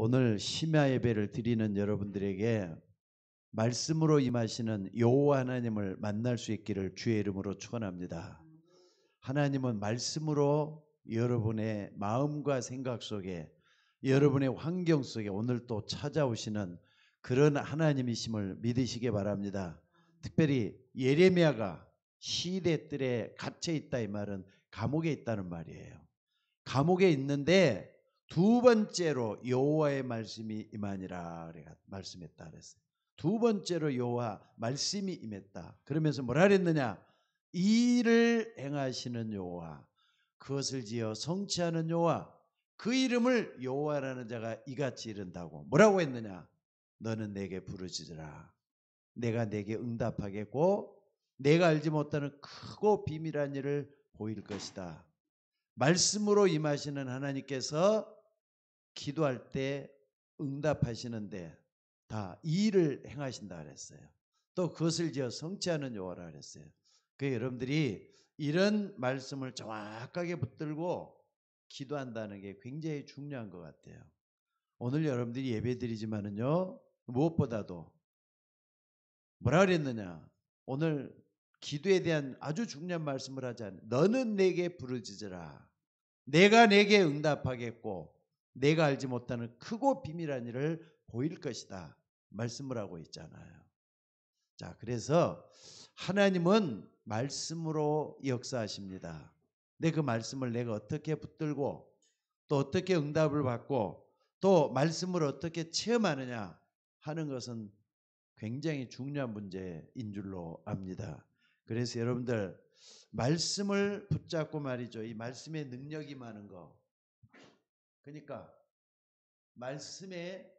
오늘 심야 예배를 드리는 여러분들에게 말씀으로 임하시는 여호와 하나님을 만날 수 있기를 주의 이름으로 축원합니다. 하나님은 말씀으로 여러분의 마음과 생각 속에, 여러분의 환경 속에 오늘 또 찾아오시는 그런 하나님이심을 믿으시기 바랍니다. 특별히 예레미야가 시대들에 갇혀 있다, 이 말은 감옥에 있다는 말이에요. 감옥에 있는데 두 번째로 여호와의 말씀이 임하니라 말씀했다 그랬어요. 두 번째로 여호와 말씀이 임했다. 그러면서 뭐라 그랬느냐? 이를 행하시는 여호와, 그것을 지어 성취하는 여호와, 그 이름을 여호와라는 자가 이같이 이른다고. 뭐라고 했느냐? 너는 내게 부르짖으라. 내가 내게 응답하겠고 내가 알지 못하는 크고 비밀한 일을 보일 것이다. 말씀으로 임하시는 하나님께서 기도할 때 응답하시는데 다 이 일을 행하신다 그랬어요. 또 그것을 지어 성취하는 여호와라 그랬어요. 그 여러분들이 이런 말씀을 정확하게 붙들고 기도한다는 게 굉장히 중요한 것 같아요. 오늘 여러분들이 예배드리지만은요, 무엇보다도 뭐라 그랬느냐? 오늘 기도에 대한 아주 중요한 말씀을 하지 않아요. 너는 내게 부르짖으라. 내가 내게 응답하겠고 내가 알지 못하는 크고 비밀한 일을 보일 것이다 말씀을 하고 있잖아요. 자, 그래서 하나님은 말씀으로 역사하십니다. 근데 그 말씀을 내가 어떻게 붙들고 또 어떻게 응답을 받고 또 말씀을 어떻게 체험하느냐 하는 것은 굉장히 중요한 문제인 줄로 압니다. 그래서 여러분들 말씀을 붙잡고 말이죠. 이 말씀의 능력이 많은 거. 그러니까 말씀의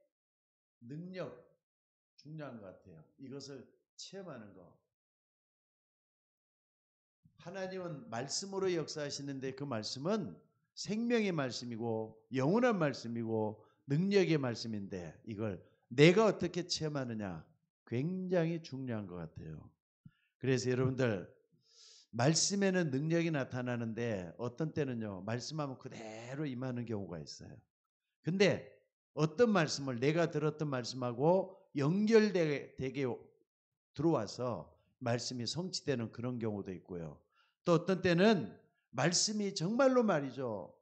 능력 중요한 것 같아요. 이것을 체험하는 거. 하나님은 말씀으로 역사하시는데 그 말씀은 생명의 말씀이고 영원한 말씀이고 능력의 말씀인데 이걸 내가 어떻게 체험하느냐 굉장히 중요한 것 같아요. 그래서 여러분들 말씀에는 능력이 나타나는데 어떤 때는요 말씀하면 그대로 임하는 경우가 있어요. 근데 어떤 말씀을 내가 들었던 말씀하고 연결되게 들어와서 말씀이 성취되는 그런 경우도 있고요. 또 어떤 때는 말씀이 정말로 말이죠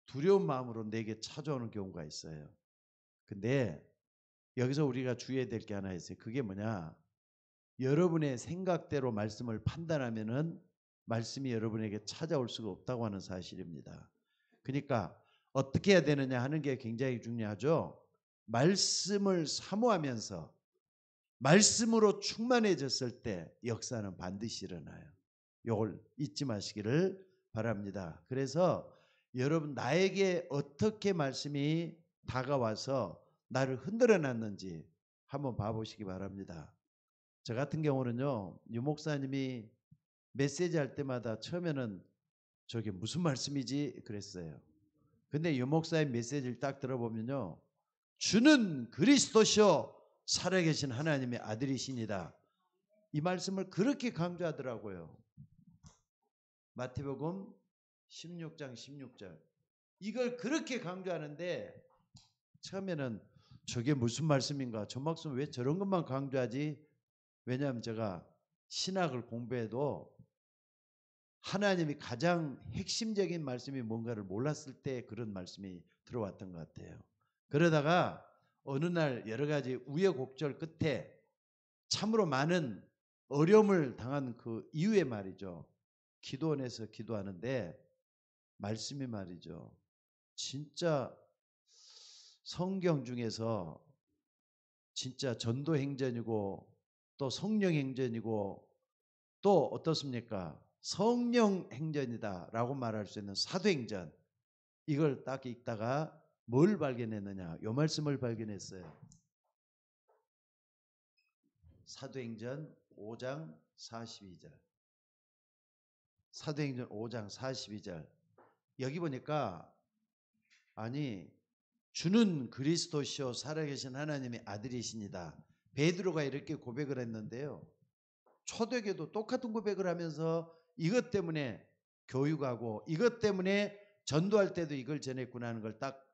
두려운 마음으로 내게 찾아오는 경우가 있어요. 근데 여기서 우리가 주의해야 될 게 하나 있어요. 그게 뭐냐? 여러분의 생각대로 말씀을 판단하면은 말씀이 여러분에게 찾아올 수가 없다고 하는 사실입니다. 그러니까 어떻게 해야 되느냐 하는 게 굉장히 중요하죠. 말씀을 사모하면서 말씀으로 충만해졌을 때 역사는 반드시 일어나요. 이걸 잊지 마시기를 바랍니다. 그래서 여러분 나에게 어떻게 말씀이 다가와서 나를 흔들어 놨는지 한번 봐보시기 바랍니다. 저 같은 경우는요, 유 목사님이 메시지 할 때마다 처음에는 저게 무슨 말씀이지 그랬어요. 근데 유 목사의 메시지를 딱 들어보면요, 주는 그리스도시요 살아계신 하나님의 아들이시니다. 이 말씀을 그렇게 강조하더라고요. 마태복음 16장 16절. 이걸 그렇게 강조하는데 처음에는 저게 무슨 말씀인가? 저 말씀 왜 저런 것만 강조하지? 왜냐하면 제가 신학을 공부해도 하나님이 가장 핵심적인 말씀이 뭔가를 몰랐을 때 그런 말씀이 들어왔던 것 같아요. 그러다가 어느 날 여러 가지 우여곡절 끝에 참으로 많은 어려움을 당한 그 이후에 말이죠. 기도원에서 기도하는데 말씀이 말이죠. 진짜 성경 중에서 진짜 전도 행전이고 또 성령 행전이고 또 어떻습니까? 성령 행전이다라고 말할 수 있는 사도행전. 이걸 딱 읽다가 뭘 발견했느냐? 요 말씀을 발견했어요. 사도행전 5장 42절. 사도행전 5장 42절. 여기 보니까 아니 주는 그리스도시요 살아계신 하나님의 아들이십니다. 베드로가 이렇게 고백을 했는데요. 초대교도 똑같은 고백을 하면서 이것 때문에 교육하고 이것 때문에 전도할 때도 이걸 전했구나 하는 걸 딱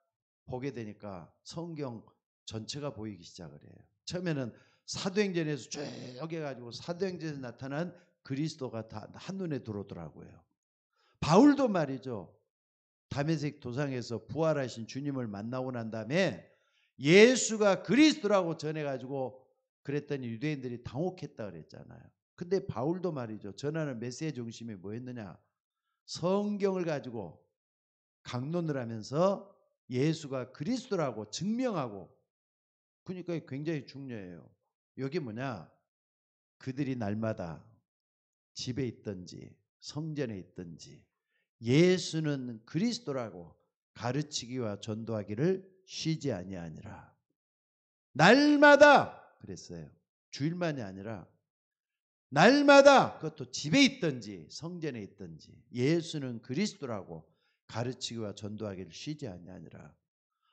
보게 되니까 성경 전체가 보이기 시작을 해요. 처음에는 사도행전에서 쭉 해가지고 사도행전에 나타난 그리스도가 다 한눈에 들어오더라고요. 바울도 말이죠. 다메섹 도상에서 부활하신 주님을 만나고 난 다음에 예수가 그리스도라고 전해가지고 그랬더니 유대인들이 당혹했다 그랬잖아요. 근데 바울도 말이죠. 전하는 메시지 중심이 뭐였느냐? 성경을 가지고 강론을 하면서 예수가 그리스도라고 증명하고, 그러니까 굉장히 중요해요. 여기 뭐냐? 그들이 날마다 집에 있든지 성전에 있든지 예수는 그리스도라고 가르치기와 전도하기를 쉬지 아니하니라. 날마다 그랬어요. 주일만이 아니라 날마다, 그것도 집에 있든지 성전에 있든지 예수는 그리스도라고 가르치기와 전도하기를 쉬지 아니하니라.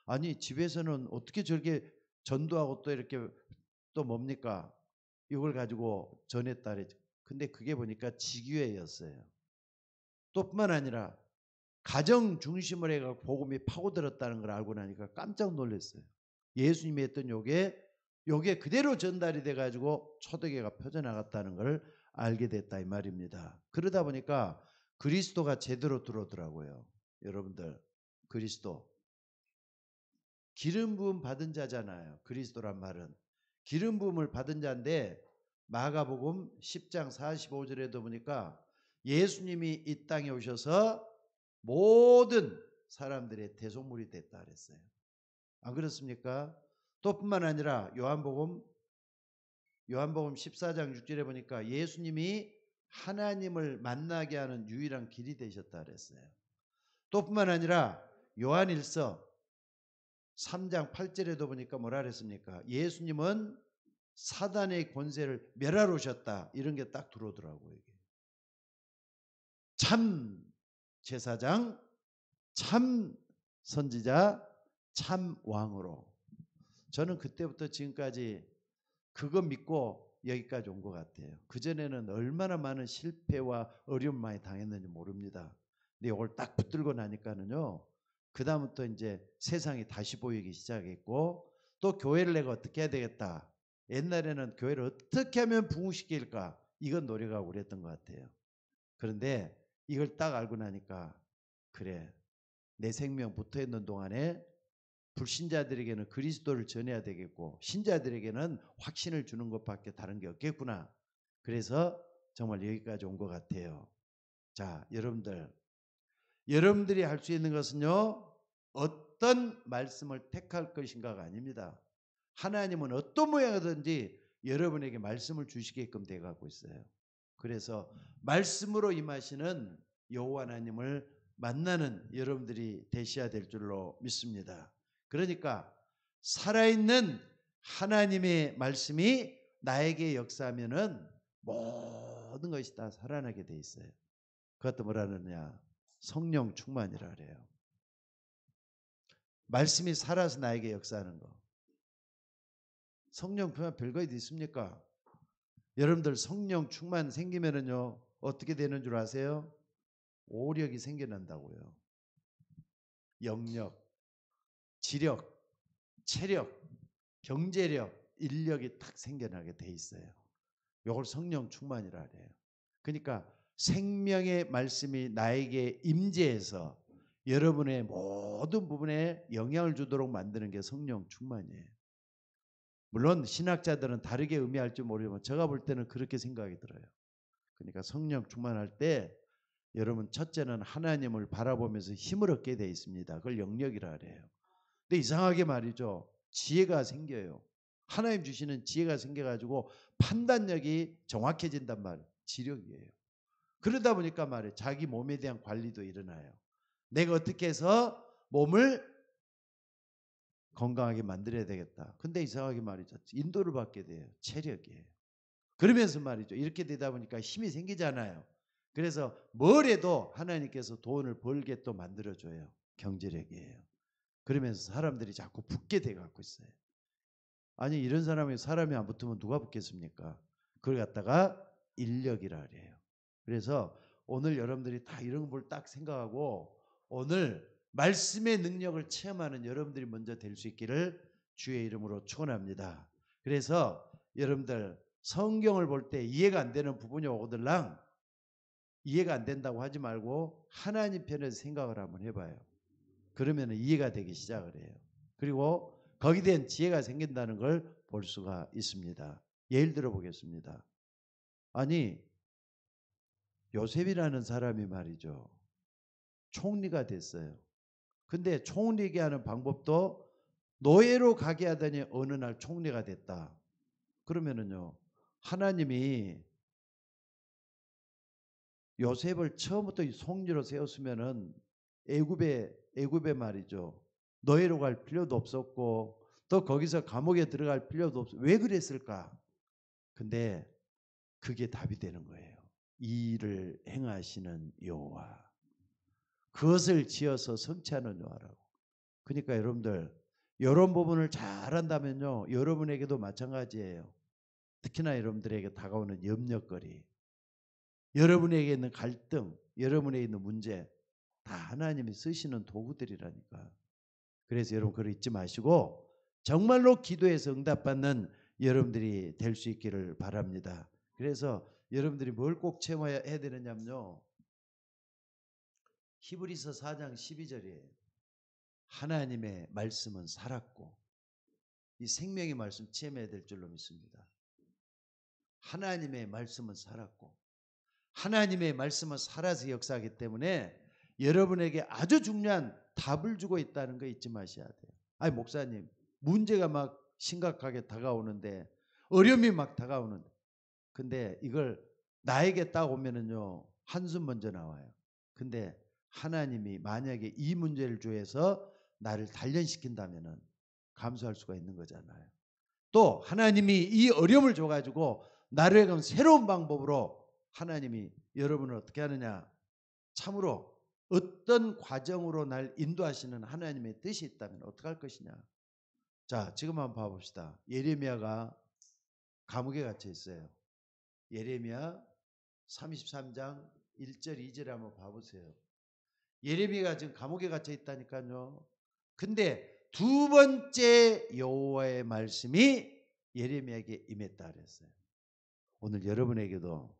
아니 집에서는 어떻게 저렇게 전도하고 또 이렇게 또 뭡니까? 이걸 가지고 전했다 그랬죠. 근데 그게 보니까 지교회였어요. 또 뿐만 아니라 가정 중심으로 해가 복음이 파고들었다는 걸 알고 나니까 깜짝 놀랐어요. 예수님이 했던 요게 그대로 전달이 돼가지고 초대교회가 펴져나갔다는 걸 알게 됐다 이 말입니다. 그러다 보니까 그리스도가 제대로 들어오더라고요. 여러분들, 그리스도 기름 부음 받은 자잖아요. 그리스도란 말은 기름 부음을 받은 자인데 마가복음 10장 45절에도 보니까 예수님이 이 땅에 오셔서 모든 사람들의 대속물이 됐다 그랬어요. 안 그렇습니까? 또 뿐만 아니라 요한복음 14장 6절에 보니까 예수님이 하나님을 만나게 하는 유일한 길이 되셨다 그랬어요. 또 뿐만 아니라 요한일서 3장 8절에도 보니까 뭐라 그랬습니까? 예수님은 사단의 권세를 멸하러 오셨다. 이런 게 딱 들어오더라고요. 이게. 참 제사장, 참 선지자, 참 왕으로. 저는 그때부터 지금까지 그거 믿고 여기까지 온 것 같아요. 그전에는 얼마나 많은 실패와 어려움 많이 당했는지 모릅니다. 근데 이걸 딱 붙들고 나니까는요, 그 다음부터 이제 세상이 다시 보이기 시작했고, 또 교회를 내가 어떻게 해야 되겠다. 옛날에는 교회를 어떻게 하면 부흥시킬까, 이건 노력하고 그랬던 것 같아요. 그런데 이걸 딱 알고 나니까, 그래, 내 생명 붙어 있는 동안에 불신자들에게는 그리스도를 전해야 되겠고 신자들에게는 확신을 주는 것밖에 다른 게 없겠구나. 그래서 정말 여기까지 온 것 같아요. 자, 여러분들이 할 수 있는 것은요, 어떤 말씀을 택할 것인가가 아닙니다. 하나님은 어떤 모양이든지 여러분에게 말씀을 주시게끔 되어 가고 있어요. 그래서 말씀으로 임하시는 여호와 하나님을 만나는 여러분들이 되셔야 될 줄로 믿습니다. 그러니까 살아있는 하나님의 말씀이 나에게 역사하면은 모든 것이 다 살아나게 돼 있어요. 그것도 뭐라느냐? 성령 충만이라 그래요. 말씀이 살아서 나에게 역사하는 거. 성령 충만 별거 어디 있습니까? 여러분들 성령 충만 생기면은요 어떻게 되는 줄 아세요? 오력이 생겨난다고요. 영력, 지력, 체력, 경제력, 인력이 탁 생겨나게 돼 있어요. 이걸 성령 충만이라 그래요. 그러니까 생명의 말씀이 나에게 임재해서 여러분의 모든 부분에 영향을 주도록 만드는 게 성령 충만이에요. 물론 신학자들은 다르게 의미할지 모르지만 제가 볼 때는 그렇게 생각이 들어요. 그러니까 성령 충만할 때 여러분 첫째는 하나님을 바라보면서 힘을 얻게 돼 있습니다. 그걸 영력이라 그래요. 근데 이상하게 말이죠. 지혜가 생겨요. 하나님 주시는 지혜가 생겨가지고 판단력이 정확해진단 말이에요. 지력이에요. 그러다 보니까 말이에요. 자기 몸에 대한 관리도 일어나요. 내가 어떻게 해서 몸을 건강하게 만들어야 되겠다. 근데 이상하게 말이죠. 인도를 받게 돼요. 체력이에요. 그러면서 말이죠. 이렇게 되다 보니까 힘이 생기잖아요. 그래서 뭘 해도 하나님께서 돈을 벌게 또 만들어줘요. 경제력이에요. 그러면서 사람들이 자꾸 붙게 돼 갖고 있어요. 아니 이런 사람이 안 붙으면 누가 붙겠습니까? 그걸 갖다가 인력이라 그래요. 그래서 오늘 여러분들이 다 이런 걸 딱 생각하고 오늘 말씀의 능력을 체험하는 여러분들이 먼저 될 수 있기를 주의 이름으로 축원합니다. 그래서 여러분들 성경을 볼 때 이해가 안 되는 부분이 오거들랑 이해가 안 된다고 하지 말고 하나님 편에서 생각을 한번 해봐요. 그러면 이해가 되기 시작을 해요. 그리고 거기에 대한 지혜가 생긴다는 걸 볼 수가 있습니다. 예를 들어 보겠습니다. 아니 요셉이라는 사람이 말이죠. 총리가 됐어요. 근데 총리게 하는 방법도 노예로 가게 하더니 어느 날 총리가 됐다. 그러면은요. 하나님이 요셉을 처음부터 총리로 세웠으면은 애굽에 말이죠. 노예로 갈 필요도 없었고 또 거기서 감옥에 들어갈 필요도 없어. 왜 그랬을까? 근데 그게 답이 되는 거예요. 이 일을 행하시는 여호와. 그것을 지어서 성취하는 여호와라고. 그러니까 여러분들 이런 부분을 잘한다면요. 여러분에게도 마찬가지예요. 특히나 여러분들에게 다가오는 염려거리, 여러분에게 있는 갈등, 여러분에게 있는 문제 다 하나님이 쓰시는 도구들이라니까. 그래서 여러분 그걸 잊지 마시고 정말로 기도해서 응답받는 여러분들이 될 수 있기를 바랍니다. 그래서 여러분들이 뭘 꼭 체험해야 되느냐면요. 히브리서 4장 12절이에요. 하나님의 말씀은 살았고 이 생명의 말씀 체험해야 될 줄로 믿습니다. 하나님의 말씀은 살았고 하나님의 말씀은 살아서 역사하기 때문에 여러분에게 아주 중요한 답을 주고 있다는 거 잊지 마셔야 돼요. 아니 목사님 문제가 막 심각하게 다가오는데 어려움이 막 다가오는데 근데 이걸 나에게 딱 오면은요 한숨 먼저 나와요. 근데 하나님이 만약에 이 문제를 주해서 나를 단련시킨다면은 감수할 수가 있는 거잖아요. 또 하나님이 이 어려움을 줘가지고 나를 그럼 새로운 방법으로 하나님이 여러분을 어떻게 하느냐 참으로 어떤 과정으로 날 인도하시는 하나님의 뜻이 있다면 어떻게 할 것이냐. 자 지금 한번 봐봅시다. 예레미야가 감옥에 갇혀 있어요. 예레미야 33장 1절 2절에 한번 봐보세요. 예레미야가 지금 감옥에 갇혀 있다니까요. 근데 두 번째 여호와의 말씀이 예레미야에게 임했다 그랬어요. 오늘 여러분에게도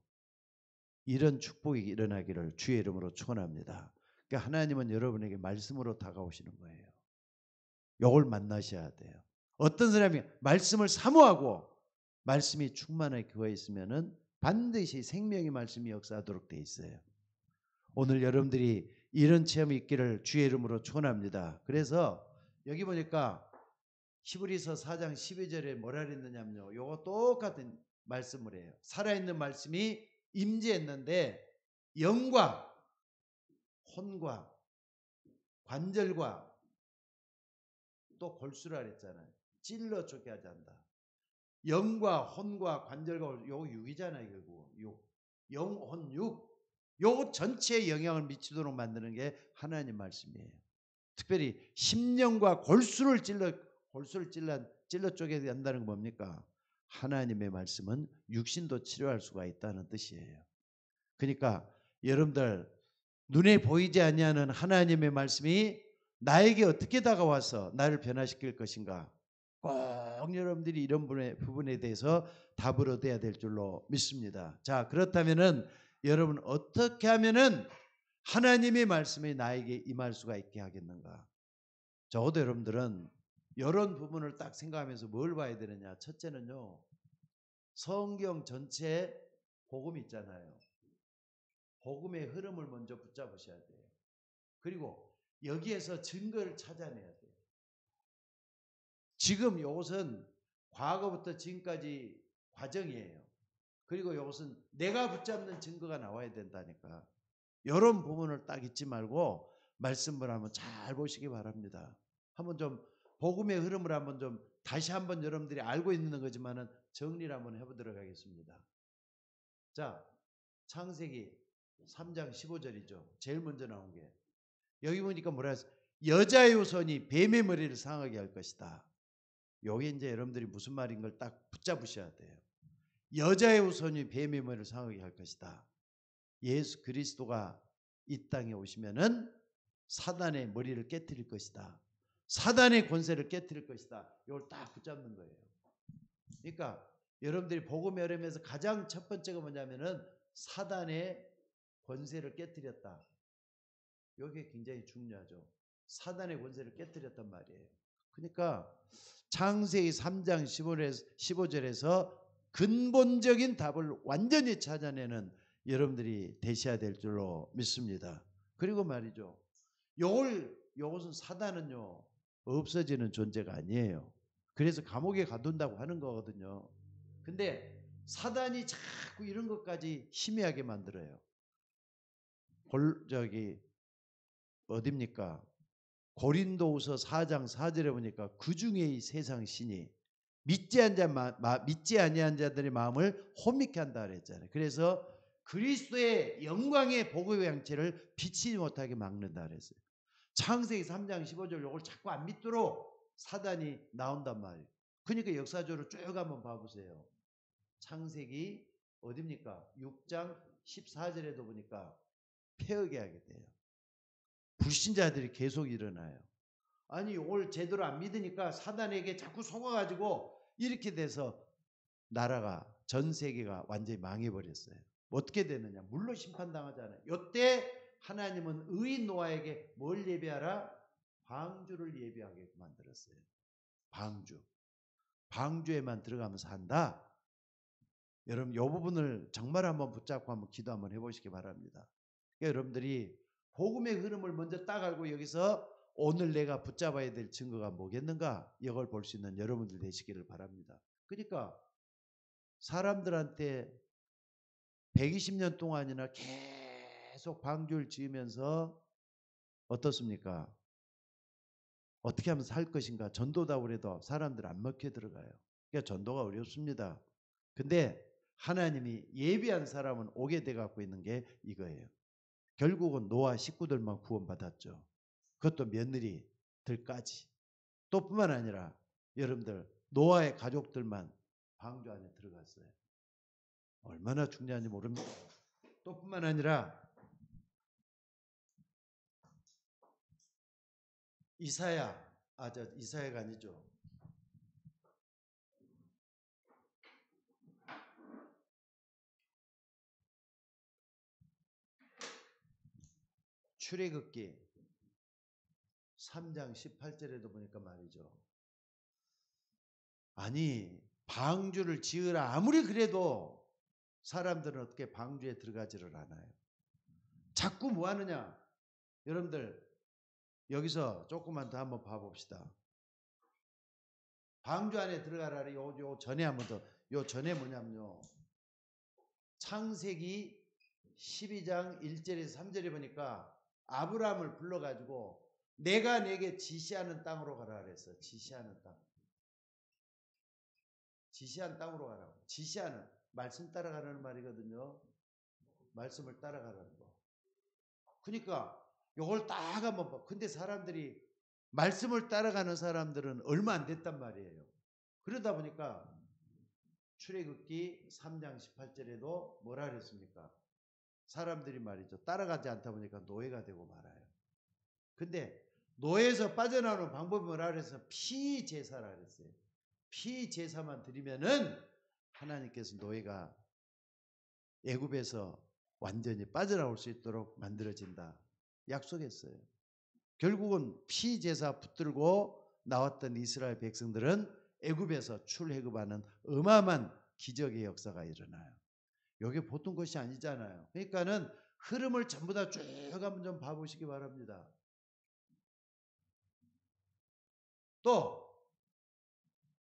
이런 축복이 일어나기를 주의 이름으로 축원합니다. 그러니까 하나님은 여러분에게 말씀으로 다가오시는 거예요. 이걸 만나셔야 돼요. 어떤 사람이 말씀을 사모하고 말씀이 충만하게 그거에 있으면은 반드시 생명의 말씀이 역사하도록 돼 있어요. 오늘 여러분들이 이런 체험이 있기를 주의 이름으로 축원합니다. 그래서 여기 보니까 히브리서 4장 12절에 뭐라 그랬느냐면요. 요거 똑같은 말씀을 해요. 살아있는 말씀이 임재했는데 영과 혼과 관절과 또 골수라 그랬잖아요. 찔러 쪼개 하지 않다. 영과 혼과 관절과 요거 육이잖아요. 결국 육. 영, 혼, 육. 요거 전체에 영향을 미치도록 만드는 게 하나님 말씀이에요. 특별히 심령과 골수를 찔러 쪼개야 한다는 건 뭡니까? 하나님의 말씀은 육신도 치료할 수가 있다는 뜻이에요. 그러니까 여러분들 눈에 보이지 아니하는 하나님의 말씀이 나에게 어떻게 다가와서 나를 변화시킬 것인가? 꼭 여러분들이 이런 부분에 대해서 답을 얻어야 될 줄로 믿습니다. 자, 그렇다면은 여러분 어떻게 하면은 하나님의 말씀이 나에게 임할 수가 있게 하겠는가? 적어도 여러분들은 이런 부분을 딱 생각하면서 뭘 봐야 되느냐? 첫째는요. 성경 전체에 복음이 있잖아요. 복음의 흐름을 먼저 붙잡으셔야 돼요. 그리고 여기에서 증거를 찾아내야 돼요. 지금 이것은 과거부터 지금까지 과정이에요. 그리고 이것은 내가 붙잡는 증거가 나와야 된다니까. 이런 부분을 딱 잊지 말고 말씀을 한번 잘 보시기 바랍니다. 한번 좀 복음의 흐름을 한번 좀 다시 한번 여러분들이 알고 있는 거지만은 정리를 한번 해보도록 하겠습니다. 자, 창세기 3장 15절이죠. 제일 먼저 나온 게. 여기 보니까 뭐라 했어요? 여자의 후손이 뱀의 머리를 상하게 할 것이다. 여기 이제 여러분들이 무슨 말인 걸 딱 붙잡으셔야 돼요. 여자의 후손이 뱀의 머리를 상하게 할 것이다. 예수 그리스도가 이 땅에 오시면은 사단의 머리를 깨뜨릴 것이다. 사단의 권세를 깨뜨릴 것이다. 이걸 딱 붙잡는 거예요. 그러니까 여러분들이 복음의 여름에서 가장 첫 번째가 뭐냐면은 사단의 권세를 깨뜨렸다. 이게 굉장히 중요하죠. 사단의 권세를 깨뜨렸단 말이에요. 그러니까 창세기 3장 15절에서 근본적인 답을 완전히 찾아내는 여러분들이 되셔야 될 줄로 믿습니다. 그리고 말이죠. 요것은 사단은요, 없어지는 존재가 아니에요. 그래서 감옥에 가둔다고 하는 거거든요. 근데 사단이 자꾸 이런 것까지 희미하게 만들어요. 어딥니까? 고린도후서 4장 4절에 보니까 그 중에 이 세상 신이 믿지 아니한 자들의 마음을 혼미케 한다 그랬잖아요. 그래서 그리스도의 영광의 복의 양체를 비치지 못하게 막는다 그랬어요. 창세기 3장 15절 요걸 자꾸 안 믿도록 사단이 나온단 말이에요. 그러니까 역사적으로 쭉 한번 봐보세요. 창세기 어딥니까? 6장 14절에도 보니까 폐허게 하게 돼요. 불신자들이 계속 일어나요. 아니 이걸 제대로 안 믿으니까 사단에게 자꾸 속아가지고 이렇게 돼서 나라가 전 세계가 완전히 망해버렸어요. 어떻게 되느냐? 물로 심판당하잖아요. 이때 하나님은 의인 노아에게 뭘 예비하라? 방주를 예비하게 만들었어요. 방주에만 들어가면 산다. 여러분 이 부분을 정말 한번 붙잡고 한번 기도 한번 해보시기 바랍니다. 그러니까 여러분들이 복음의 흐름을 먼저 딱 알고 여기서 오늘 내가 붙잡아야 될 증거가 뭐겠는가? 이걸 볼 수 있는 여러분들 되시기를 바랍니다. 그러니까 사람들한테 120년 동안이나 계속 방주를 지으면서 어떻습니까? 어떻게 하면 살 것인가? 전도다 그래도 사람들 안 먹혀 들어가요. 그러니까 전도가 어렵습니다. 근데 하나님이 예비한 사람은 오게 돼 갖고 있는 게 이거예요. 결국은 노아 식구들만 구원받았죠. 그것도 며느리들까지. 또 뿐만 아니라 여러분들 노아의 가족들만 방주 안에 들어갔어요. 얼마나 중요한지 모릅니다. 또 뿐만 아니라 이사야가 아니죠. 출애굽기 3장 18절에도 보니까 말이죠. 아니 방주를 지으라 아무리 그래도 사람들은 어떻게 방주에 들어가지를 않아요. 자꾸 뭐 하느냐? 여러분들 여기서 조금만 더 한번 봐봅시다. 방주 안에 들어가라. 요 전에 한번 더. 요 전에 뭐냐면요. 창세기 12장 1절에서 3절에 보니까 아브라함을 불러가지고 내가 내게 지시하는 땅으로 가라 그랬어. 지시하는 땅. 지시한 땅으로 가라고. 지시하는 말씀 따라가라는 말이거든요. 말씀을 따라가라는 거. 그러니까 요걸 딱 한번 봐. 근데 사람들이 말씀을 따라가는 사람들은 얼마 안 됐단 말이에요. 그러다 보니까 출애굽기 3장 18절에도 뭐라 그랬습니까? 사람들이 말이죠. 따라가지 않다 보니까 노예가 되고 말아요. 근데 노예에서 빠져나오는 방법이 뭐라 그랬어요? 피제사라 그랬어요. 피제사만 드리면은 하나님께서 노예가 애굽에서 완전히 빠져나올 수 있도록 만들어진다. 약속했어요. 결국은 피제사 붙들고 나왔던 이스라엘 백성들은 애굽에서 출애굽하는 어마어마한 기적의 역사가 일어나요. 이게 보통 것이 아니잖아요. 그러니까는 흐름을 전부 다 쭉 한번 좀 봐보시기 바랍니다. 또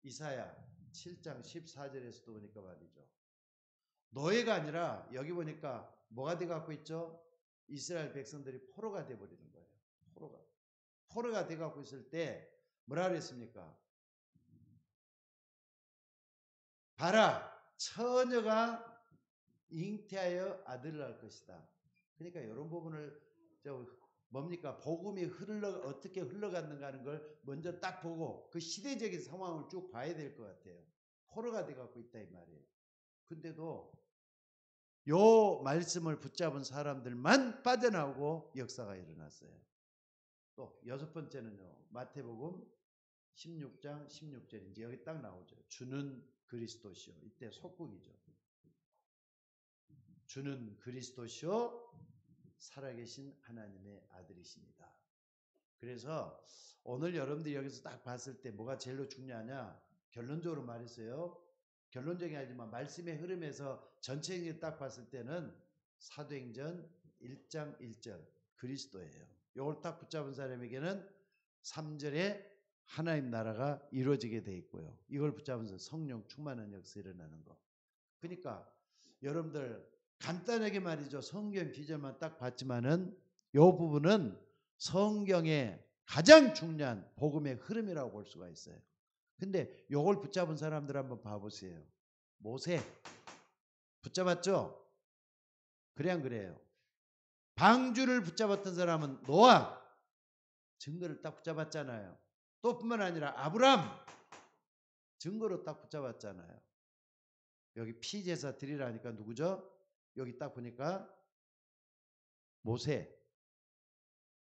이사야 7장 14절에서도 보니까 말이죠. 노예가 아니라 여기 보니까 뭐가 돼 갖고 있죠? 이스라엘 백성들이 포로가 돼 버리는 거예요. 포로가 돼 갖고 있을 때 뭐라 그랬습니까? 봐라, 처녀가 잉태하여 아들을 낳을 것이다. 그러니까 이런 부분을 뭡니까? 복음이 어떻게 흘러갔는가 하는 걸 먼저 딱 보고 그 시대적인 상황을 쭉 봐야 될 것 같아요. 포로가 돼 갖고 있다 이 말이에요. 근데도 요 말씀을 붙잡은 사람들만 빠져나오고 역사가 일어났어요. 또 여섯 번째는요. 마태복음 16장 16절인지 여기 딱 나오죠. 주는 그리스도시요. 이때 속국이죠. 주는 그리스도시요 살아계신 하나님의 아들이십니다. 그래서 오늘 여러분들이 여기서 딱 봤을 때 뭐가 제일로 중요하냐? 결론적으로 말했어요. 결론적이 아니지만 말씀의 흐름에서 전체적으로 딱 봤을 때는 사도행전 1장 1절 그리스도예요. 이걸 딱 붙잡은 사람에게는 3절에 하나님 나라가 이루어지게 돼 있고요. 이걸 붙잡으면서 성령 충만한 역사 일어나는 거. 그러니까 여러분들 간단하게 말이죠. 성경 기절만 딱 봤지만은 이 부분은 성경의 가장 중요한 복음의 흐름이라고 볼 수가 있어요. 근데 이걸 붙잡은 사람들 한번 봐보세요. 모세 붙잡았죠? 그래 안 그래요? 방주를 붙잡았던 사람은 노아 증거를 딱 붙잡았잖아요. 또 뿐만 아니라 아브람 증거로 딱 붙잡았잖아요. 여기 피제사 드리라니까 누구죠? 여기 딱 보니까 모세,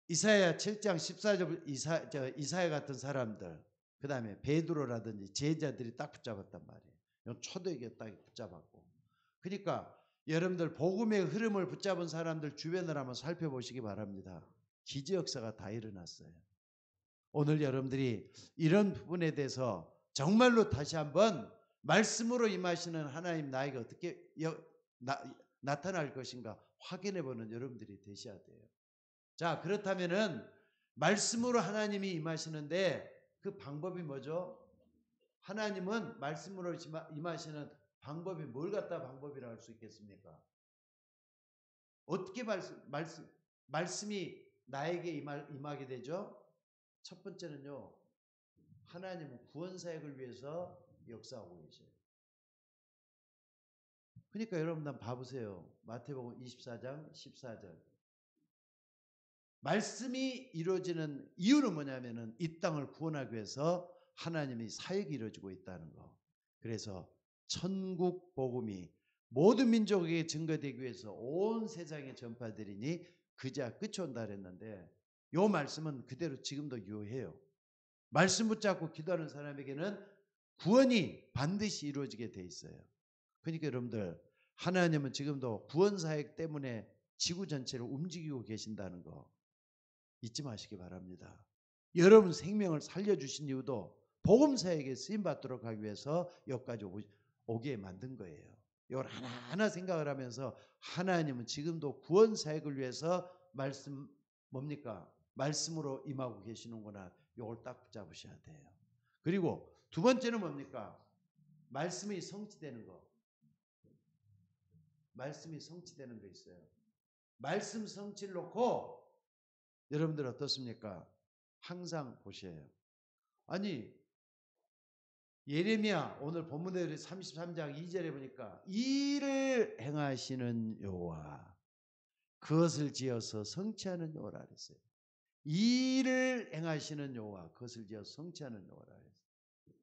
이사야 7장 14절 이사야 같은 사람들, 그 다음에 베드로라든지 제자들이 딱 붙잡았단 말이에요. 초대교회 딱 붙잡았고. 그러니까 여러분들 복음의 흐름을 붙잡은 사람들 주변을 한번 살펴보시기 바랍니다. 기저 역사가 다 일어났어요. 오늘 여러분들이 이런 부분에 대해서 정말로 다시 한번 말씀으로 임하시는 하나님 나에게 어떻게 나타날 것인가 확인해 보는 여러분들이 되셔야 돼요. 자, 그렇다면은 말씀으로 하나님이 임하시는데 그 방법이 뭐죠? 하나님은 말씀으로 임하시는 방법이 뭘 갖다 방법이라고 할 수 있겠습니까? 어떻게 말씀이 나에게 임하게 되죠? 첫 번째는요. 하나님은 구원 사역을 위해서 역사하고 계셔요. 그러니까 여러분 한번 봐보세요. 마태복음 24장 14절. 말씀이 이루어지는 이유는 뭐냐면은 이 땅을 구원하기 위해서 하나님이 사역이 이루어지고 있다는 거. 그래서 천국 복음이 모든 민족에게 증거되기 위해서 온 세상에 전파되리니 그제야 끝이 온다 그랬는데 이 말씀은 그대로 지금도 유효해요. 말씀 붙잡고 기도하는 사람에게는 구원이 반드시 이루어지게 돼 있어요. 그러니까 여러분들 하나님은 지금도 구원 사역 때문에 지구 전체를 움직이고 계신다는 거 잊지 마시기 바랍니다. 여러분 생명을 살려주신 이유도 복음 사역에 쓰임 받도록 하기 위해서 여기까지 오게 만든 거예요. 이걸 하나하나 생각을 하면서 하나님은 지금도 구원 사역을 위해서 말씀 뭡니까? 말씀으로 임하고 계시는구나. 이걸 딱 붙잡으셔야 돼요. 그리고 두 번째는 뭡니까? 말씀이 성취되는 거. 말씀이 성취되는 거 있어요. 말씀 성취를 놓고 여러분들 어떻습니까? 항상 보셔요. 아니 예레미야 오늘 본문에 33장 2절에 보니까 이를 행하시는 여호와 그것을 지어서 성취하는 여호라 그랬어요. 이를 행하시는 여호와 그것을 지어서 성취하는 여호라 그랬어요.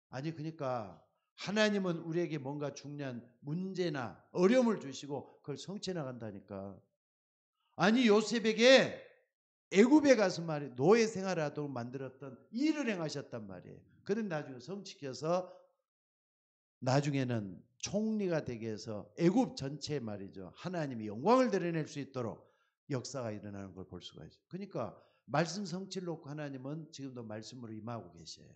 아니 그러니까 하나님은 우리에게 뭔가 중요한 문제나 어려움을 주시고 그걸 성취해 나간다니까. 아니 요셉에게 애굽에 가서 말이에요. 노예 생활하도록 만들었던 일을 행하셨단 말이에요. 그런 나중에 성취해서 나중에는 총리가 되게 해서 애굽 전체에 말이죠. 하나님이 영광을 드러낼 수 있도록 역사가 일어나는 걸 볼 수가 있어요. 그러니까 말씀 성취를 놓고 하나님은 지금도 말씀으로 임하고 계셔요.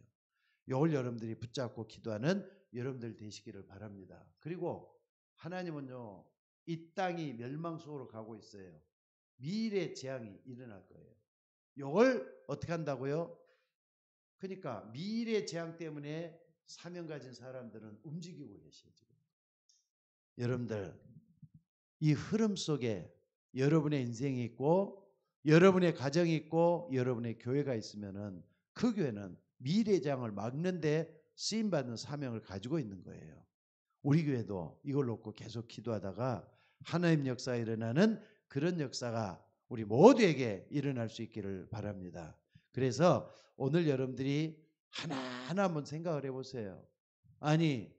이걸 여러분들이 붙잡고 기도하는 여러분들 되시기를 바랍니다. 그리고 하나님은요. 이 땅이 멸망 속으로 가고 있어요. 미래 재앙이 일어날 거예요. 이걸 어떻게 한다고요? 그러니까 미래 재앙 때문에 사명 가진 사람들은 움직이고 계셔요. 지금. 여러분들 이 흐름 속에 여러분의 인생이 있고 여러분의 가정이 있고 여러분의 교회가 있으면은 그 교회는 미래 재앙을 막는데 쓰임받는 사명을 가지고 있는 거예요. 우리 교회도 이걸 놓고 계속 기도하다가 하나님 역사가 일어나는 그런 역사가 우리 모두에게 일어날 수 있기를 바랍니다. 그래서 오늘 여러분들이 하나하나 한번 생각을 해보세요. 아니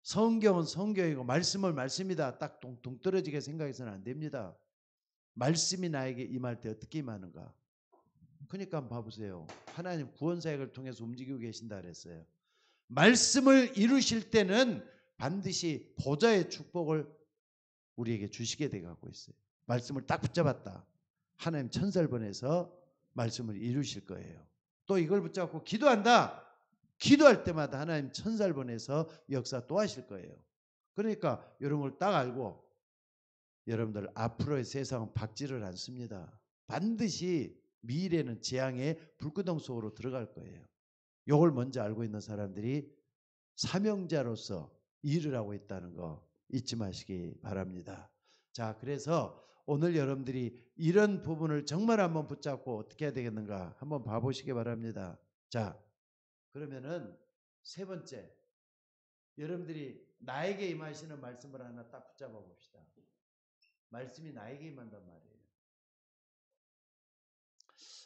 성경은 성경이고 말씀은 말씀이다. 딱 동떨어지게 생각해서는 안 됩니다. 말씀이 나에게 임할 때 어떻게 임하는가? 그러니까 한번 봐보세요. 하나님 구원사역을 통해서 움직이고 계신다 그랬어요. 말씀을 이루실 때는 반드시 보좌의 축복을 우리에게 주시게 돼 가고 있어요. 말씀을 딱 붙잡았다. 하나님 천사를 보내서 말씀을 이루실 거예요. 또 이걸 붙잡고 기도한다. 기도할 때마다 하나님 천사를 보내서 역사 또 하실 거예요. 그러니까 이런 걸 딱 알고 여러분들 앞으로의 세상은 박지를 않습니다. 반드시 미래는 재앙의 불구덩 속으로 들어갈 거예요. 이걸 먼저 알고 있는 사람들이 사명자로서 일을 하고 있다는 거 잊지 마시기 바랍니다. 자, 그래서 오늘 여러분들이 이런 부분을 정말 한번 붙잡고 어떻게 해야 되겠는가 한번 봐보시기 바랍니다. 자, 그러면은 세 번째, 여러분들이 나에게 임하시는 말씀을 하나 딱 붙잡아 봅시다. 말씀이 나에게 임한단 말이에요.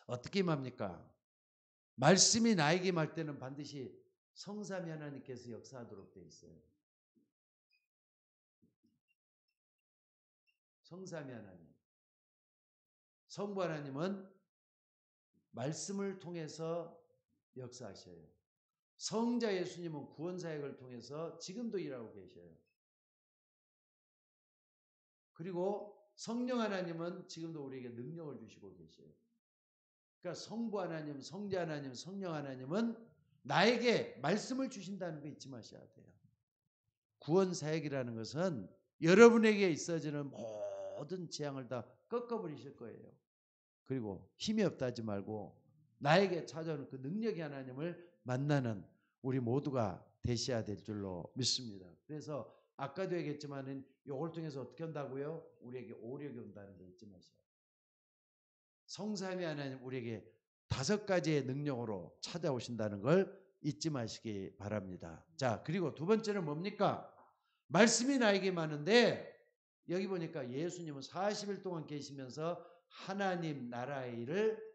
어떻게 임합니까? 말씀이 나에게 임할 때는 반드시 성삼위 하나님께서 역사하도록 되어 있어요. 성삼위 하나님. 성부 하나님은 말씀을 통해서 역사하셔요. 성자 예수님은 구원사역을 통해서 지금도 일하고 계셔요. 그리고 성령 하나님은 지금도 우리에게 능력을 주시고 계셔요. 그러니까 성부 하나님, 성자 하나님, 성령 하나님은 나에게 말씀을 주신다는 거 잊지 마셔야 돼요. 구원사역이라는 것은 여러분에게 있어지는 모든 재앙을 다 꺾어버리실 거예요. 그리고 힘이 없다 하지 말고 나에게 찾아오는 그 능력의 하나님을 만나는 우리 모두가 되셔야 될 줄로 믿습니다. 그래서 아까도 얘기했지만은 이걸 통해서 어떻게 한다고요? 우리에게 오력이 온다는 거 잊지 마셔요. 성삼위 하나님 우리에게 5가지의 능력으로 찾아오신다는 걸 잊지 마시기 바랍니다. 자, 그리고 두 번째는 뭡니까? 말씀이 나에게 많은데 여기 보니까 예수님은 40일 동안 계시면서 하나님 나라의 일을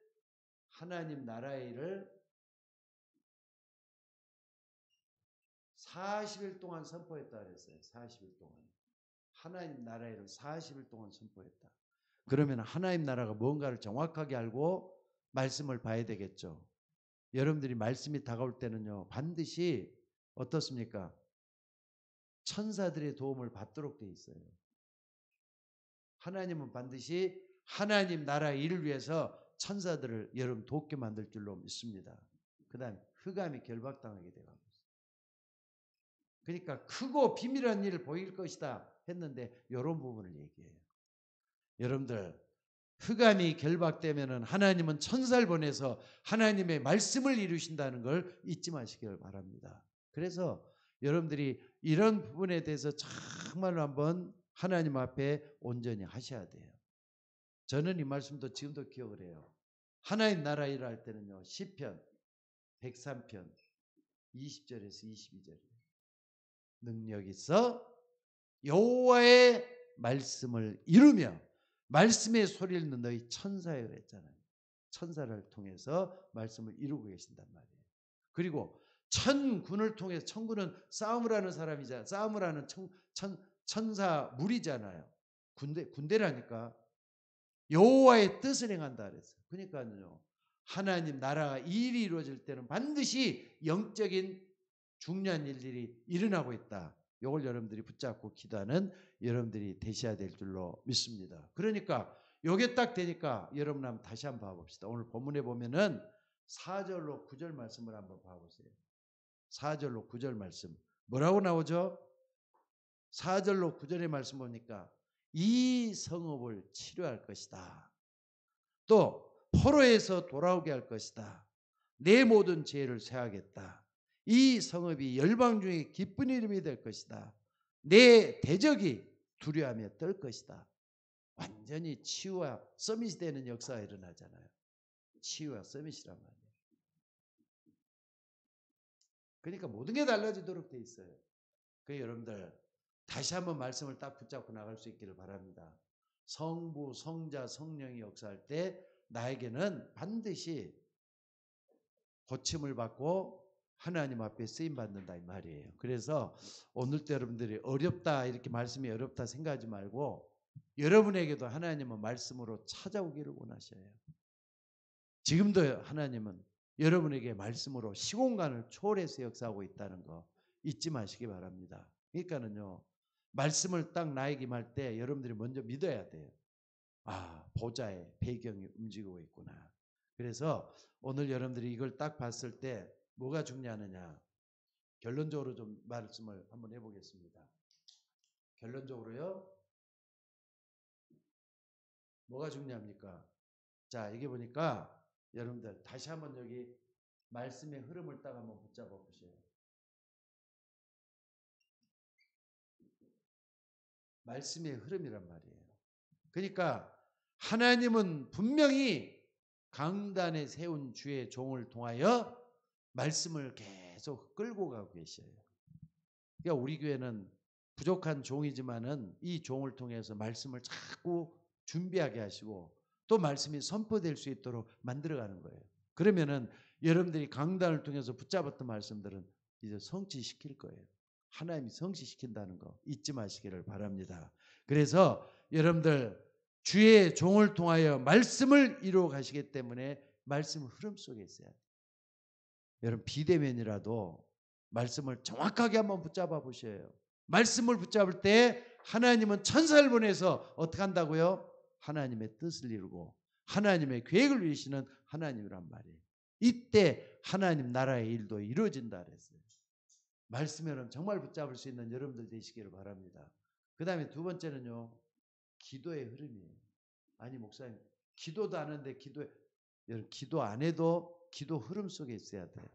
40일 동안 선포했다 그랬어요. 40일 동안. 하나님 나라의 일을 40일 동안 선포했다. 그러면 하나님 나라가 뭔가를 정확하게 알고 말씀을 봐야 되겠죠. 여러분들이 말씀이 다가올 때는요. 반드시 어떻습니까? 천사들의 도움을 받도록 돼 있어요. 하나님은 반드시 하나님 나라의 일을 위해서 천사들을 여러분 돕게 만들 줄로 믿습니다. 그 다음에 흑암이 결박당하게 되고 그러니까 크고 비밀한 일을 보일 것이다 했는데 이런 부분을 얘기해요. 여러분들 흑암이 결박되면은 하나님은 천사를 보내서 하나님의 말씀을 이루신다는 걸 잊지 마시길 바랍니다. 그래서 여러분들이 이런 부분에 대해서 정말로 한번 하나님 앞에 온전히 하셔야 돼요. 저는 이 말씀도 지금도 기억을 해요. 하나님 나라 일을 할 때는요. 시편 103편 20절에서 22절 능력 있어 여호와의 말씀을 이루며 말씀의 소리를 듣는 너희 천사여 그랬잖아요. 천사를 통해서 말씀을 이루고 계신단 말이에요. 그리고 천군을 통해서 천군은 싸움을 하는 사람이잖아요. 싸움을 하는 천사 무리잖아요. 군대라니까. 여호와의 뜻을 행한다 그랬어요. 그러니까요. 하나님 나라가 일이 이루어질 때는 반드시 영적인 중요한 일들이 일어나고 있다. 이걸 여러분들이 붙잡고 기도하는 여러분들이 되셔야 될 줄로 믿습니다. 그러니까 요게 딱 되니까 여러분 한번 다시 한번 봐봅시다. 오늘 본문에 보면은 4절로 9절 말씀을 한번 봐보세요. 4절로 9절 말씀 뭐라고 나오죠? 4절로 9절의 말씀 보니까 이 성읍을 치료할 것이다. 또 포로에서 돌아오게 할 것이다. 내 모든 죄를 사하겠다. 이 성읍이 열방 중에 기쁜 이름이 될 것이다. 내 대적이 두려워하며 떨 것이다. 완전히 치유와 서밋이 되는 역사가 일어나잖아요. 치유와 서밋이란 말이에요. 그러니까 모든 게 달라지도록 돼 있어요. 그 여러분들 다시 한번 말씀을 딱 붙잡고 나갈 수 있기를 바랍니다. 성부, 성자, 성령이 역사할 때 나에게는 반드시 고침을 받고 하나님 앞에 쓰임 받는다 이 말이에요. 그래서 오늘도 여러분들이 어렵다 이렇게 말씀이 어렵다 생각하지 말고 여러분에게도 하나님은 말씀으로 찾아오기를 원하셔요. 지금도 하나님은 여러분에게 말씀으로 시공간을 초월해서 역사하고 있다는 거 잊지 마시기 바랍니다. 그러니까는요, 말씀을 딱 나에게 임할 때 여러분들이 먼저 믿어야 돼요. 아, 보좌의 배경이 움직이고 있구나. 그래서 오늘 여러분들이 이걸 딱 봤을 때 뭐가 중요하느냐, 결론적으로 좀 말씀을 한번 해보겠습니다. 결론적으로요, 뭐가 중요합니까? 자, 여기 보니까 여러분들 다시 한번 여기 말씀의 흐름을 딱 한번 붙잡아 보세요. 말씀의 흐름이란 말이에요. 그러니까 하나님은 분명히 강단에 세운 주의 종을 통하여 말씀을 계속 끌고 가고 계셔요. 그러니까 우리 교회는 부족한 종이지만은 이 종을 통해서 말씀을 자꾸 준비하게 하시고 또 말씀이 선포될 수 있도록 만들어가는 거예요. 그러면은 여러분들이 강단을 통해서 붙잡았던 말씀들은 이제 성취시킬 거예요. 하나님이 성취시킨다는 거 잊지 마시기를 바랍니다. 그래서 여러분들 주의 종을 통하여 말씀을 이루어 가시기 때문에 말씀 흐름 속에 있어야 돼요. 여러분 비대면이라도 말씀을 정확하게 한번 붙잡아 보셔요. 말씀을 붙잡을 때 하나님은 천사를 보내서 어떻게 한다고요? 하나님의 뜻을 이루고 하나님의 계획을 이루시는 하나님이란 말이에요. 이때 하나님 나라의 일도 이루어진다 그랬어요. 말씀에는 정말 붙잡을 수 있는 여러분들 되시기를 바랍니다. 그 다음에 두 번째는요, 기도의 흐름이에요. 아니 목사님, 기도도 안 하는데 여러분 기도 안 해도 기도 흐름 속에 있어야 돼요.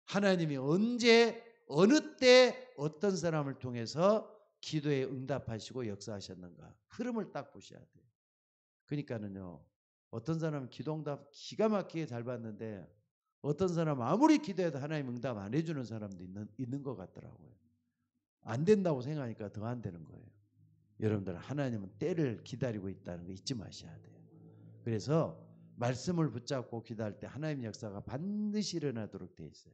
하나님이 언제 어느 때 어떤 사람을 통해서 기도에 응답하시고 역사하셨는가 흐름을 딱 보셔야 돼요. 그러니까는요, 어떤 사람은 기도 응답 기가 막히게 잘 받는데 어떤 사람은 아무리 기도해도 하나님 응답 안 해주는 사람도 있는 것 같더라고요. 안 된다고 생각하니까 더 안 되는 거예요. 여러분들 하나님은 때를 기다리고 있다는 거 잊지 마셔야 돼요. 그래서 말씀을 붙잡고 기도할 때 하나님 역사가 반드시 일어나도록 돼 있어요.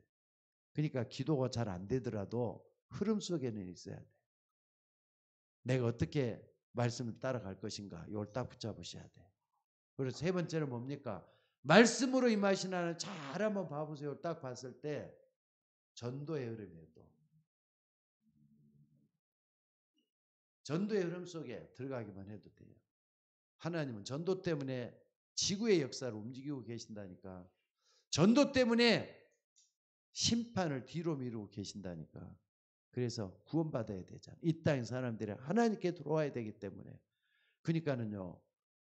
그러니까 기도가 잘 안 되더라도 흐름 속에는 있어야 돼요. 내가 어떻게 말씀을 따라갈 것인가 이걸 딱 붙잡으셔야 돼요. 그리고 세 번째는 뭡니까? 말씀으로 임하시는 하나님 잘 한번 봐보세요. 딱 봤을 때 전도의 흐름이에요. 또 전도의 흐름 속에 들어가기만 해도 돼요. 하나님은 전도 때문에 지구의 역사를 움직이고 계신다니까. 전도 때문에 심판을 뒤로 미루고 계신다니까. 그래서 구원받아야 되잖아요. 이 땅의 사람들이 하나님께 들어와야 되기 때문에. 그러니까는요,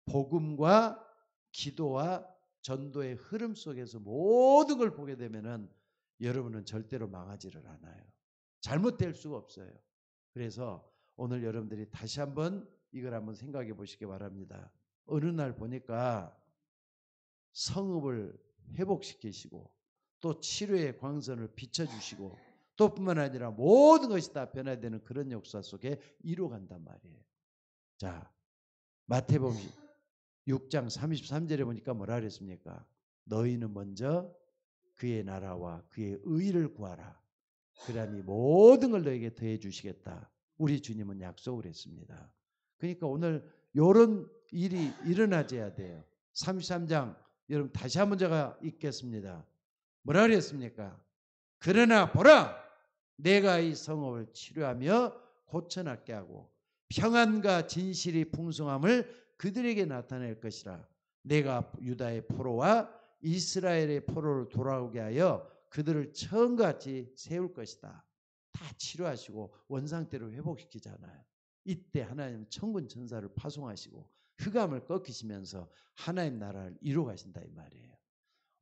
복음과 기도와 전도의 흐름 속에서 모든 걸 보게 되면은 여러분은 절대로 망하지를 않아요. 잘못될 수가 없어요. 그래서 오늘 여러분들이 다시 한번 이걸 한번 생각해 보시기 바랍니다. 어느 날 보니까 성읍을 회복시키시고 또 치료의 광선을 비춰주시고 또 뿐만 아니라 모든 것이 다 변화되는 그런 역사 속에 이루어간단 말이에요. 자, 마태복음 6장 33절에 보니까 뭐라 그랬습니까? 너희는 먼저 그의 나라와 그의 의를 구하라. 그러니 모든 걸 너에게 더해 주시겠다. 우리 주님은 약속을 했습니다. 그러니까 오늘 이런 일이 일어나줘야 돼요. 33장 여러분 다시 한번 제가 읽겠습니다. 뭐라 그랬습니까? 그러나 보라, 내가 이 성읍을 치료하며 고쳐낫게 하고 평안과 진실이 풍성함을 그들에게 나타낼 것이라. 내가 유다의 포로와 이스라엘의 포로를 돌아오게 하여 그들을 처음같이 세울 것이다. 다 치료하시고 원상태로 회복시키잖아요. 이때 하나님 천군 천사를 파송하시고 흑암을 꺾이시면서 하나님 나라를 이루어 가신다 이 말이에요.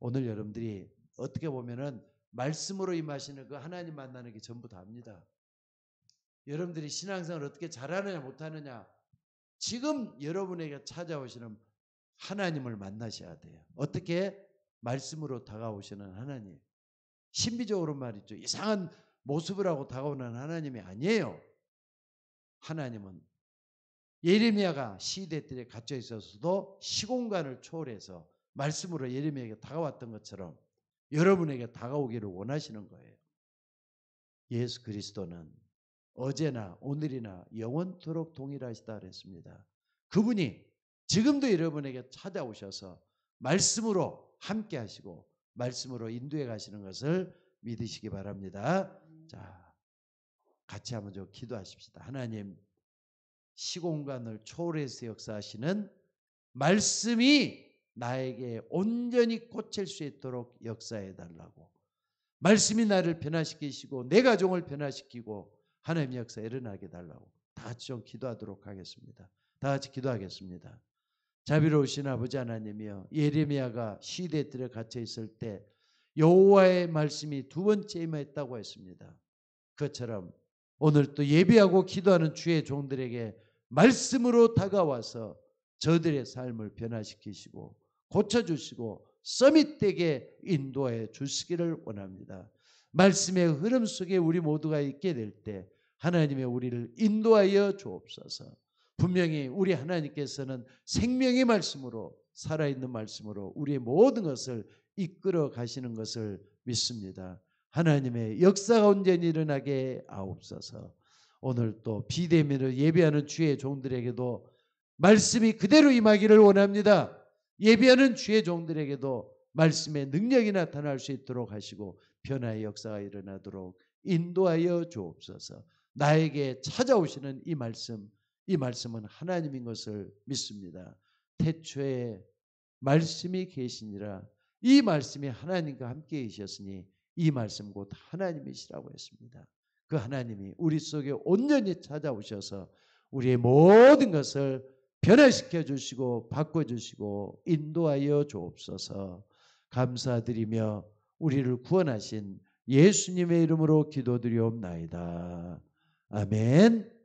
오늘 여러분들이 어떻게 보면은 말씀으로 임하시는 그 하나님 만나는 게 전부 다입니다. 여러분들이 신앙생활을 어떻게 잘하느냐 못하느냐, 지금 여러분에게 찾아오시는 하나님을 만나셔야 돼요. 어떻게? 말씀으로 다가오시는 하나님. 신비적으로 말이죠. 이상한 모습을 하고 다가오는 하나님이 아니에요. 하나님은 예레미야가 시대들에 갇혀 있어서도 시공간을 초월해서 말씀으로 예레미야에게 다가왔던 것처럼 여러분에게 다가오기를 원하시는 거예요. 예수 그리스도는 어제나 오늘이나 영원토록 동일하시다 그랬습니다. 그분이 지금도 여러분에게 찾아오셔서 말씀으로 함께 하시고 말씀으로 인도해 가시는 것을 믿으시기 바랍니다. 자, 같이 한번 좀 기도하십시다. 하나님, 시공간을 초월해서 역사하시는 말씀이 나에게 온전히 꽂힐 수 있도록 역사해 달라고. 말씀이 나를 변화시키시고 내 가정을 변화시키고 하나님의 역사 일어나게 달라고. 다 같이 좀 기도하도록 하겠습니다. 다 같이 기도하겠습니다. 자비로우신 아버지 하나님이여, 예레미야가 시대에 들어 갇혀 있을 때 여호와의 말씀이 두 번째 임했다고 했습니다. 그것처럼 오늘 또 예배하고 기도하는 주의 종들에게 말씀으로 다가와서 저들의 삶을 변화시키시고 고쳐주시고 서밋되게 인도해 주시기를 원합니다. 말씀의 흐름 속에 우리 모두가 있게 될 때 하나님의 우리를 인도하여 주옵소서. 분명히 우리 하나님께서는 생명의 말씀으로, 살아있는 말씀으로 우리의 모든 것을 이끌어 가시는 것을 믿습니다. 하나님의 역사가 온전히 일어나게 하옵소서. 오늘 또 비대면으로 예배하는 주의 종들에게도 말씀이 그대로 임하기를 원합니다. 예배하는 주의 종들에게도 말씀의 능력이 나타날 수 있도록 하시고 변화의 역사가 일어나도록 인도하여 주옵소서. 나에게 찾아오시는 이 말씀은 하나님인 것을 믿습니다. 태초에 말씀이 계시니라. 이 말씀이 하나님과 함께 계셨으니 이 말씀 곧 하나님이시라고 했습니다. 그 하나님이 우리 속에 온전히 찾아오셔서 우리의 모든 것을 변화시켜 주시고 바꿔주시고 인도하여 주옵소서. 감사드리며 우리를 구원하신 예수님의 이름으로 기도드리옵나이다. 아멘.